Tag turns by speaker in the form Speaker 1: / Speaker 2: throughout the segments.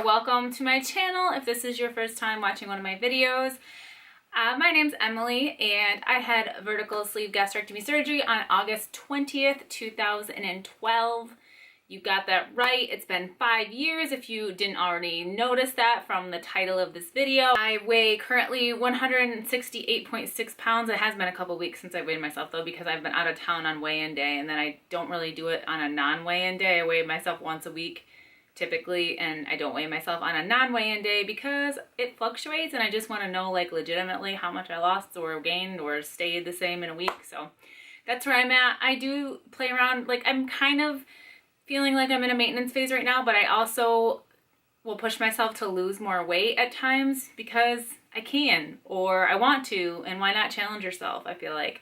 Speaker 1: Welcome to my channel if this is your first time watching one of my videos. My name's Emily and I had vertical sleeve gastrectomy surgery on August 20th, 2012. You got that right. It's been 5 years if you didn't already notice that from the title of this video. I weigh currently 168.6 pounds. It has been a couple weeks since I weighed myself though because I've been out of town on weigh-in day, and then I don't really do it on a non-weigh-in day. I weigh myself once a week typically, and I don't weigh myself on a non-weigh-in day because it fluctuates and I just want to know like legitimately how much I lost or gained or stayed the same in a week. So that's where I'm at. I do play around, like I'm kind of feeling like I'm in a maintenance phase right now, but I also will push myself to lose more weight at times because I can or I want to, and why not challenge yourself? I feel like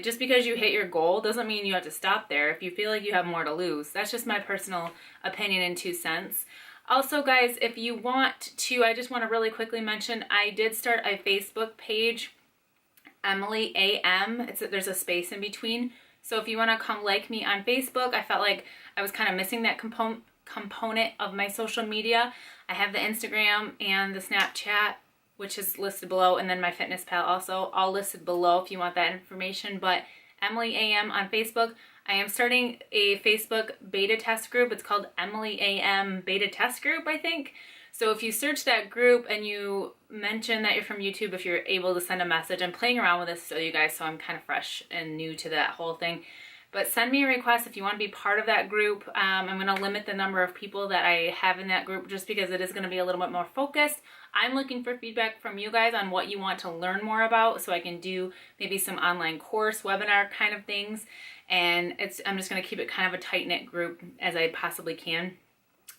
Speaker 1: just because you hit your goal doesn't mean you have to stop there. If you feel like you have more to lose, that's just my personal opinion and 2 cents. Also, guys, if you want to, I just want to really quickly mention, I did start a Facebook page, EmilyAM. There's a space in between. So if you want to come like me on Facebook, I felt like I was kind of missing that component of my social media. I have the Instagram and the Snapchat, which is listed below, and then my FitnessPal also, all listed below if you want that information. But EmilyAM on Facebook. I am starting a Facebook beta test group. It's called EmilyAM Beta Test Group, I think. So if you search that group and you mention that you're from YouTube, if you're able to send a message, I'm playing around with this so you guys, so I'm kind of fresh and new to that whole thing. But send me a request if you want to be part of that group. I'm going to limit the number of people that I have in that group just because it is going to be a little bit more focused. I'm looking for feedback from you guys on what you want to learn more about so I can do maybe some online course, webinar kind of things. And I'm just going to keep it kind of a tight-knit group as I possibly can,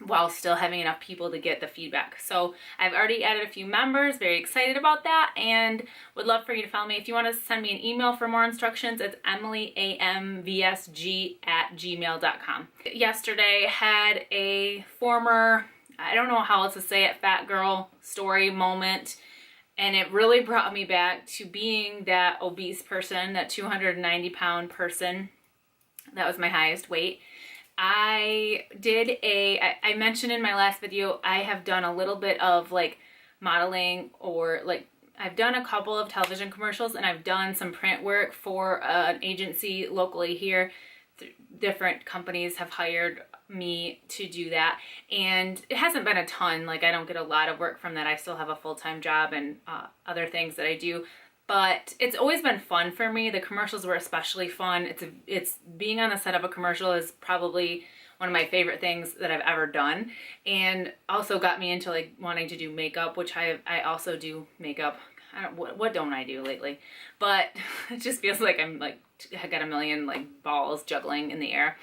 Speaker 1: while still having enough people to get the feedback. So I've already added a few members, very excited about that, and would love for you to follow me. If you want to send me an email for more instructions, it's emilyamvsg@gmail.com. Yesterday had a former, I don't know how else to say it, fat girl story moment, and it really brought me back to being that obese person, that 290-pound person. That was my highest weight. I mentioned in my last video, I have done a little bit of like modeling, or like I've done a couple of television commercials, and I've done some print work for an agency locally here. Different companies have hired me to do that, and it hasn't been a ton. Like I don't get a lot of work from that. I still have a full-time job and other things that I do. But it's always been fun for me. The commercials were especially fun. It's being on the set of a commercial is probably one of my favorite things that I've ever done, and also got me into like wanting to do makeup, which I also do makeup. What don't I do lately? But it just feels like I got a million like balls juggling in the air.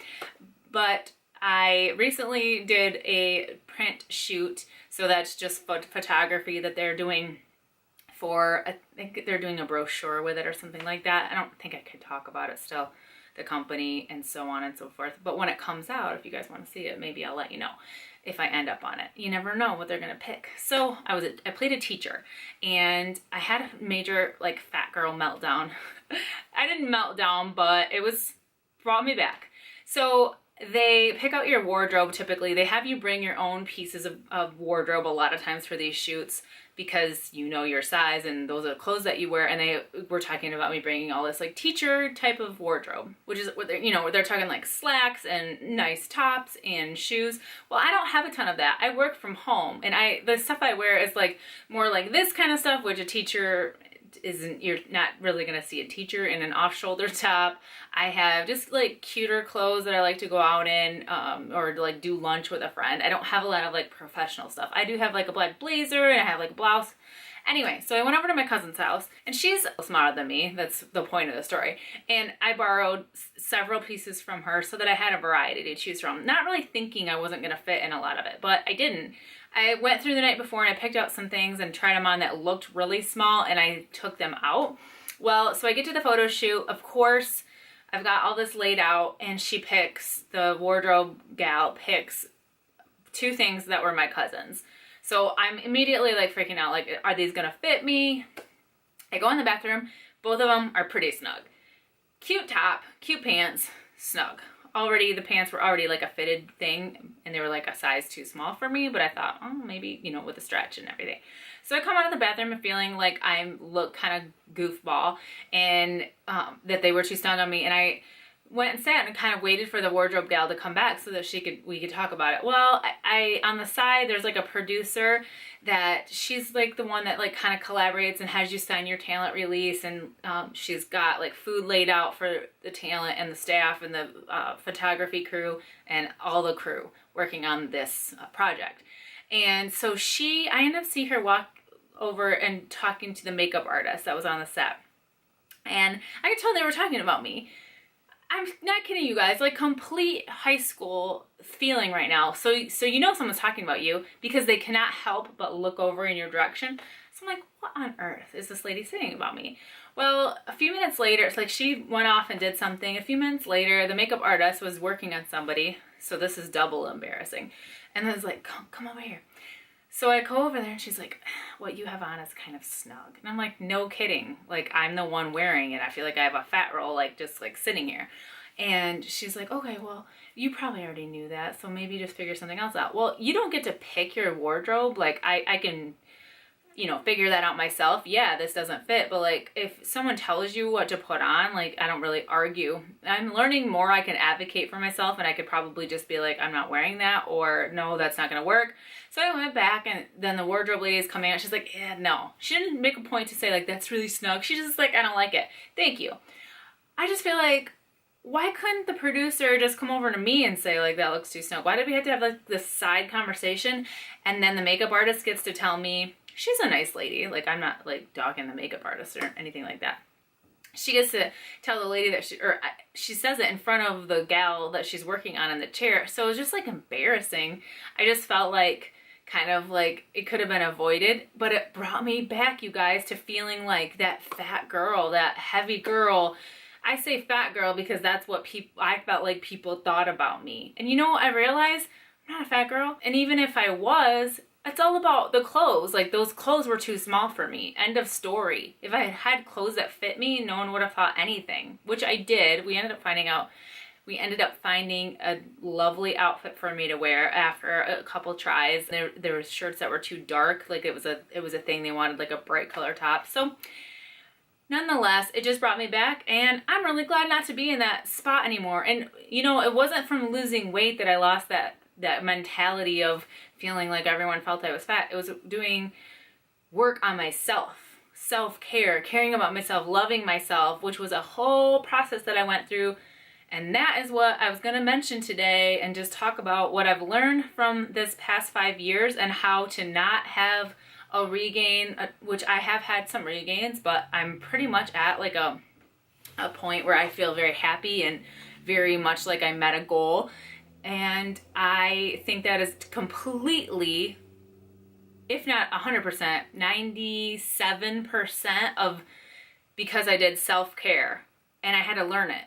Speaker 1: But I recently did a print shoot, so that's just photography that they're doing for, I think they're doing a brochure with it or something like that. I don't think I could talk about it still, the company and so on and so forth. But when it comes out, if you guys want to see it, maybe I'll let you know if I end up on it. You never know what they're going to pick. So I played a teacher, and I had a major like fat girl meltdown. I didn't melt down, but brought me back. So they pick out your wardrobe. Typically they have you bring your own pieces of wardrobe a lot of times for these shoots, because you know your size and those are the clothes that you wear. And they were talking about me bringing all this like teacher type of wardrobe, which is what they're talking like slacks and nice tops and shoes. Well, I don't have a ton of that. I work from home, and the stuff I wear is like more like this kind of stuff, which a teacher you're not really gonna see a teacher in an off-shoulder top. I have just like cuter clothes that I like to go out in, or to like do lunch with a friend. I don't have a lot of like professional stuff. I do have like a black blazer and I have like a blouse. Anyway, so I went over to my cousin's house, and she's smarter than me. That's the point of the story. And I borrowed several pieces from her so that I had a variety to choose from. Not really thinking I wasn't gonna fit in a lot of it, but I didn't. I went through the night before and I picked out some things and tried them on that looked really small, and I took them out. Well, so I get to the photo shoot. Of course, I've got all this laid out, and the wardrobe gal picks two things that were my cousin's. So I'm immediately like freaking out, like, are these gonna fit me? I go in the bathroom. Both of them are pretty snug. Cute top, cute pants, snug. Already, the pants were already like a fitted thing, and they were like a size too small for me, but I thought, oh, maybe, you know, with the stretch and everything. So I come out of the bathroom and feeling like I look kind of goofball, and that they were too snug on me, and I went and sat and kind of waited for the wardrobe gal to come back so that we could talk about it. Well, I on the side, there's like a producer that she's like the one that like kind of collaborates and has you sign your talent release, and she's got like food laid out for the talent and the staff and the photography crew and all the crew working on this project. And so I ended up seeing her walk over and talking to the makeup artist that was on the set, and I could tell they were talking about me. I'm not kidding you guys, like complete high school feeling right now. So you know someone's talking about you because they cannot help but look over in your direction. So I'm like, what on earth is this lady saying about me? Well, a few minutes later, it's like she went off and did something. A few minutes later, the makeup artist was working on somebody. So this is double embarrassing. And I was like, come over here. So I go over there and she's like, what you have on is kind of snug. And I'm like, no kidding. Like, I'm the one wearing it. I feel like I have a fat roll, like just like sitting here. And she's like, okay, well, you probably already knew that, so maybe just figure something else out. Well, you don't get to pick your wardrobe. Like, I can, you know, figure that out myself. Yeah, this doesn't fit, but like, if someone tells you what to put on, like, I don't really argue. I'm learning more. I can advocate for myself, and I could probably just be like, I'm not wearing that, or no, that's not gonna work. So I went back, and then the wardrobe lady is coming out. She's like, yeah, no. She didn't make a point to say like, that's really snug. She's just like, I don't like it. Thank you. I just feel like, why couldn't the producer just come over to me and say like, that looks too snug? Why did we have to have like this side conversation? And then the makeup artist gets to tell me, she's a nice lady. Like, I'm not like dogging the makeup artist or anything like that. She gets to tell the lady that she says it in front of the gal that she's working on in the chair. So it was just like embarrassing. I just felt like kind of like it could have been avoided, but it brought me back, you guys, to feeling like that fat girl, that heavy girl. I say fat girl because that's what I felt like people thought about me. And you know, I realized I'm not a fat girl. And even if I was, it's all about the clothes. Like, those clothes were too small for me. End of story. If I had clothes that fit me, no one would have thought anything, which I did. We ended up finding a lovely outfit for me to wear after a couple tries. There were shirts that were too dark. Like, it was a thing. They wanted like a bright color top. So nonetheless, it just brought me back, and I'm really glad not to be in that spot anymore. And you know, it wasn't from losing weight that I lost that mentality of feeling like everyone felt I was fat. It was doing work on myself, self-care, caring about myself, loving myself, which was a whole process that I went through. And that is what I was going to mention today, and just talk about what I've learned from this past 5 years and how to not have a regain, which I have had some regains, but I'm pretty much at like a point where I feel very happy and very much like I met a goal. And I think that is completely, if not 100%, 97% of because I did self-care, and I had to learn it.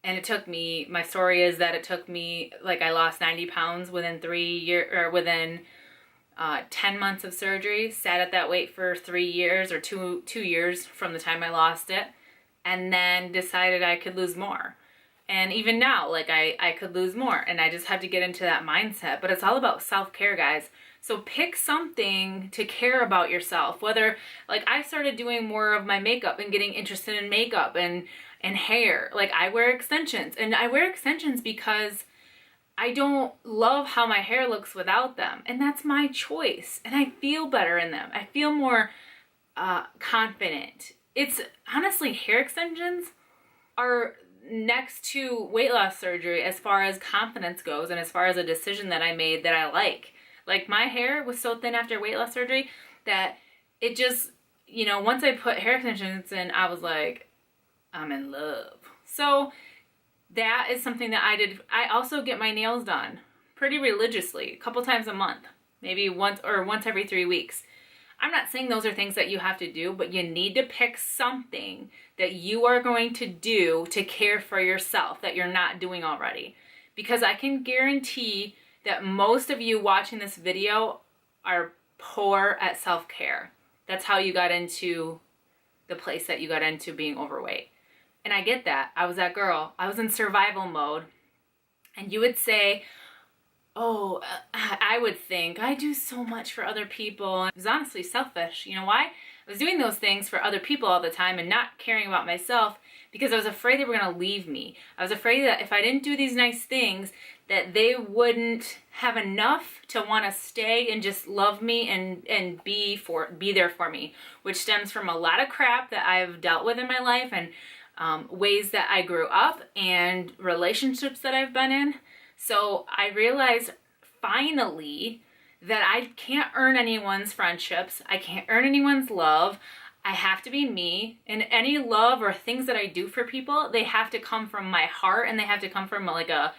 Speaker 1: And it took me, my story is that it took me, like, I lost 90 pounds within 10 months of surgery, sat at that weight for 3 years or two years from the time I lost it, and then decided I could lose more. And even now, like, I could lose more, and I just had to get into that mindset. But it's all about self-care, guys. So pick something to care about yourself. Whether, like, I started doing more of my makeup and getting interested in makeup and hair. Like, I wear extensions, and I wear extensions because I don't love how my hair looks without them, and that's my choice. And I feel better in them. I feel more confident it's honestly, hair extensions are next to weight loss surgery as far as confidence goes and as far as a decision that I made that I like. Like, my hair was so thin after weight loss surgery that it just, you know, once I put hair extensions in, I was like, I'm in love. So that is something that I did. I also get my nails done pretty religiously, a couple times a month, maybe once every 3 weeks. I'm not saying those are things that you have to do, but you need to pick something that you are going to do to care for yourself that you're not doing already. Because I can guarantee that most of you watching this video are poor at self-care. That's how you got into the place that you got into, being overweight. And I get that. I was that girl. I was in survival mode. And you would say, oh, I would think, I do so much for other people. It was honestly selfish. You know why? I was doing those things for other people all the time and not caring about myself because I was afraid they were going to leave me. I was afraid that if I didn't do these nice things, that they wouldn't have enough to want to stay and just love me and be there for me, which stems from a lot of crap that I've dealt with in my life and ways that I grew up and relationships that I've been in. So I realized finally that I can't earn anyone's friendships. I can't earn anyone's love. I have to be me. And any love or things that I do for people, they have to come from my heart, and they have to come from like a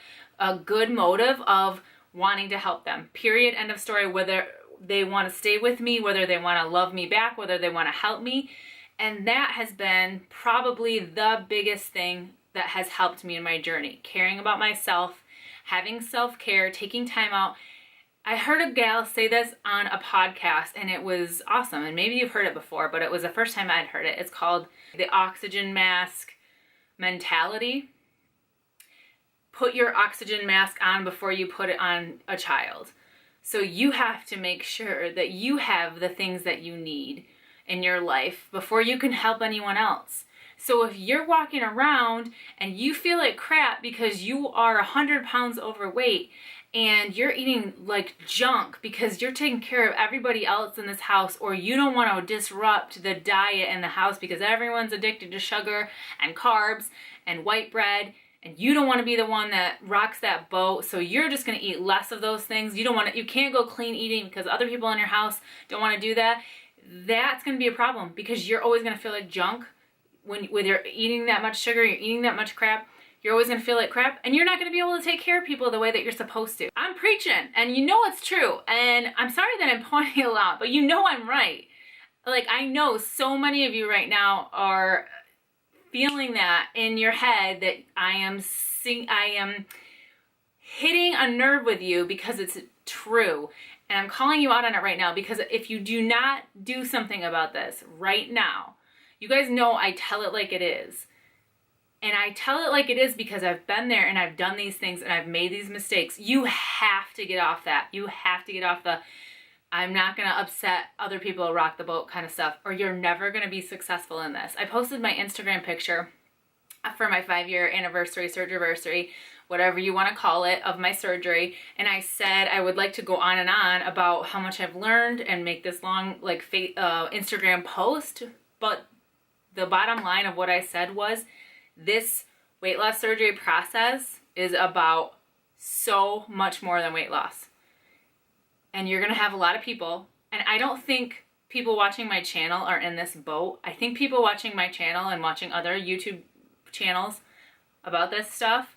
Speaker 1: good motive of wanting to help them. Period. End of story. Whether they want to stay with me, whether they want to love me back, whether they want to help me. And that has been probably the biggest thing that has helped me in my journey. Caring about myself, having self-care, taking time out. I heard a gal say this on a podcast, and it was awesome. And maybe you've heard it before, but it was the first time I'd heard it. It's called the oxygen mask mentality. Put your oxygen mask on before you put it on a child. So you have to make sure that you have the things that you need in your life before you can help anyone else. So if you're walking around and you feel like crap because you are 100 pounds overweight and you're eating like junk because you're taking care of everybody else in this house, or you don't want to disrupt the diet in the house because everyone's addicted to sugar and carbs and white bread, and you don't want to be the one that rocks that boat, so you're just going to eat less of those things. You can't go clean eating because other people in your house don't want to do that. That's going to be a problem because you're always going to feel like junk. When you're eating that much sugar, you're eating that much crap, you're always going to feel like crap, and you're not going to be able to take care of people the way that you're supposed to. I'm preaching, and you know it's true, and I'm sorry that I'm pointing a lot, but you know I'm right. Like, I know so many of you right now are feeling that in your head, that I am hitting a nerve with you because it's true. And I'm calling you out on it right now, because if you do not do something about this right now, you guys know I tell it like it is. And I tell it like it is because I've been there and I've done these things and I've made these mistakes. You have to get off that. You have to get off the I'm not going to upset other people, rock the boat kind of stuff, or you're never going to be successful in this. I posted my Instagram picture for my 5-year anniversary, surgery, whatever you want to call it, of my surgery. And I said I would like to go on and on about how much I've learned and make this long Instagram post. But the bottom line of what I said was, this weight loss surgery process is about so much more than weight loss. And you're going to have a lot of people, and I don't think people watching my channel are in this boat. I think people watching my channel and watching other YouTube channels about this stuff,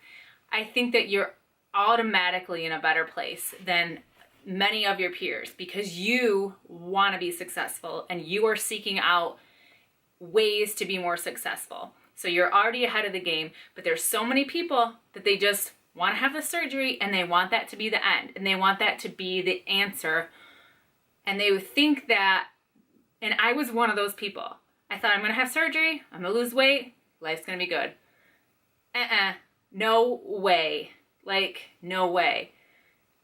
Speaker 1: I think that you're automatically in a better place than many of your peers, because you want to be successful and you are seeking out ways to be more successful. So you're already ahead of the game, but there's so many people that they just want to have the surgery and they want that to be the end, and they want that to be the answer. And they would think that, and I was one of those people. I thought, I'm going to have surgery, I'm going to lose weight, life's going to be good. No way. Like, no way.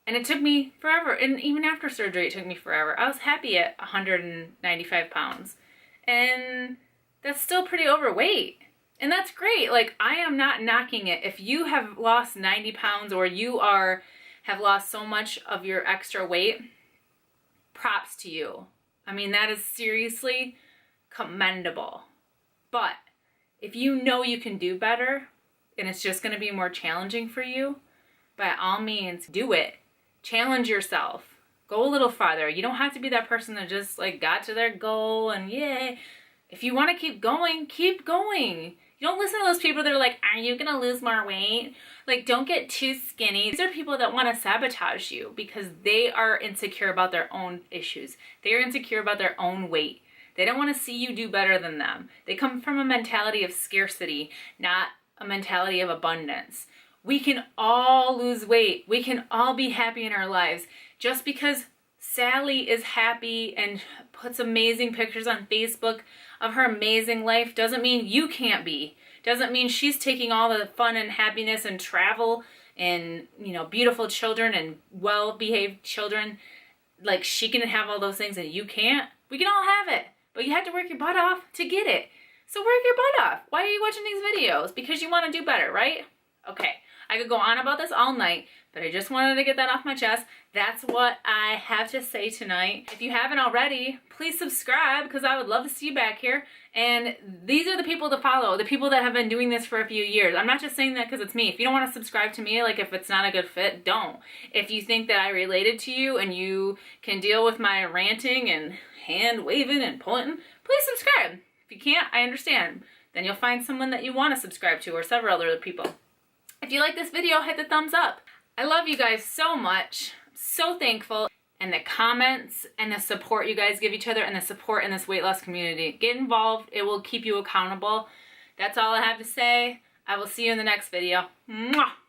Speaker 1: And it took me forever. And even after surgery, it took me forever. I was happy at 195 pounds. And that's still pretty overweight. And that's great. Like, I am not knocking it. If you have lost 90 pounds or you have lost so much of your extra weight, props to you. I mean, that is seriously commendable. But if you know you can do better and it's just going to be more challenging for you, by all means, do it. Challenge yourself. Go a little farther. You don't have to be that person that just like got to their goal and yay. If you want to keep going, keep going. You don't listen to those people that are like, are you going to lose more weight? Like, don't get too skinny. These are people that want to sabotage you because they are insecure about their own issues. They're insecure about their own weight. They don't want to see you do better than them. They come from a mentality of scarcity, not a mentality of abundance. We can all lose weight. We can all be happy in our lives. Just because Sally is happy and puts amazing pictures on Facebook of her amazing life doesn't mean you can't be. Doesn't mean she's taking all the fun and happiness and travel and, you know, beautiful children and well-behaved children. Like, she can have all those things and you can't. We can all have it, but you have to work your butt off to get it. So work your butt off. Why are you watching these videos? Because you want to do better, right? Okay, I could go on about this all night, but I just wanted to get that off my chest. That's what I have to say tonight. If you haven't already, please subscribe because I would love to see you back here. And these are the people to follow, the people that have been doing this for a few years. I'm not just saying that because it's me. If you don't want to subscribe to me, like if it's not a good fit, don't. If you think that I related to you and you can deal with my ranting and hand waving and pointing, please subscribe. If you can't, I understand. Then you'll find someone that you want to subscribe to or several other people. If you like this video, hit the thumbs up. I love you guys so much. I'm so thankful. And the comments and the support you guys give each other and the support in this weight loss community. Get involved. It will keep you accountable. That's all I have to say. I will see you in the next video. Mwah!